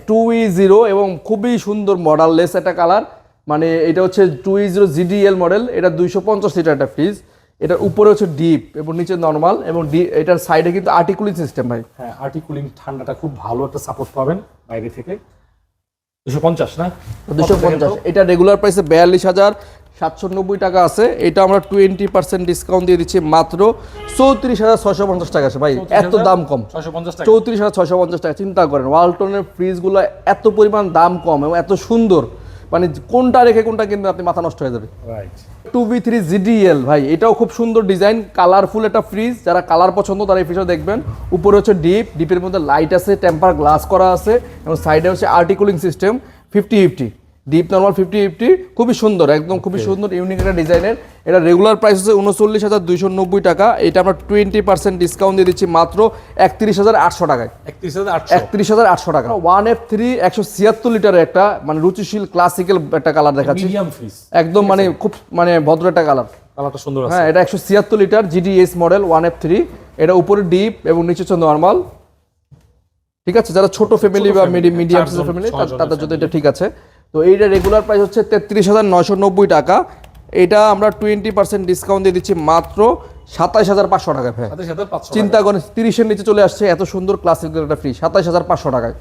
2E0 এবং খুবই সুন্দর মডেললেস একটা কালার, মানে এটা হচ্ছে 2E0 GDL মডেল, এটা 250 লিটার একটা ফ্রিজ। এটার উপরে হচ্ছে ডিপ এবং নিচে নরমাল, এবং এটার সাইডে কিন্তু আর্টিকুলিং সিস্টেম ভাই। হ্যাঁ, আর্টিকুলিং, ঠান্ডাটা খুব ভালো একটা সাপোর্ট পাবেন বাইরে থেকে। 250 না? 250। এটা রেগুলার প্রাইসে 42,790 টাকা আছে, এটা আমরা 20% ডিসকাউন্ট দিয়ে দিচ্ছি মাত্র 34,650 টাকা আছে ভাই। এত দাম কম, 34,650 টাকা। চিন্তা করেন ওয়ালটনের ফ্রিজগুলো এত পরিমাণ দাম কম এবং এত সুন্দর, মানে কোনটা রেখে কোনটা কিন্তু আপনি মাথা নষ্ট হয়ে যাবে। রাইট। 2V3 GDL ভাই, এটাও খুব সুন্দর ডিজাইন, কালারফুল একটা ফ্রিজ। যারা কালার পছন্দ তারা এই ফ্রিজটা দেখবেন। উপরে হচ্ছে ডিপ, ডিপের মধ্যে লাইট আছে, টেম্পার গ্লাস করা আছে, এবং সাইডে হচ্ছে আর্টিকুলিং সিস্টেম 50-50, ডিপ নরমাল 50-50, খুবই সুন্দর, একদম খুবই সুন্দর ইউনিক একটা ডিজাইনের। এটা রেগুলার প্রাইস হচ্ছে 39,290 টাকা, এটা আমরা 20% ডিসকাউন্ট দিয়ে দিচ্ছি মাত্র 31,800 টাকায়। 31,800 টাকা। 1F3 176 লিটারের একটা মানে রুচিশীল ক্লাসিক্যাল একটা কালার দেখাচ্ছি, মিডিয়াম ফ্রিজ, একদম মানে খুব মানে ভদ্র একটা কালার। কালারটা সুন্দর আছে। হ্যাঁ, এটা 176 লিটার GDS মডেল 1F3, এটা উপরে ডিপ এবং নিচে হচ্ছে নরমাল। ঠিক আছে, যারা ছোট ফ্যামিলি বা মিডিয়াম সাইজের ফ্যামিলি তাদের জন্য এটা ঠিক আছে। তো এইটা রেগুলার প্রাইস হচ্ছে 33,990 টাকা, এটা আমরা 20% ডিসকাউন্ট দিয়ে দিচ্ছি মাত্র 27,500 টাকায়। চিন্তা করেন 30-এর নিচে চলে আসছে এত সুন্দর ক্লাসিক একটা ফ্রিজ 27,500 টাকায়।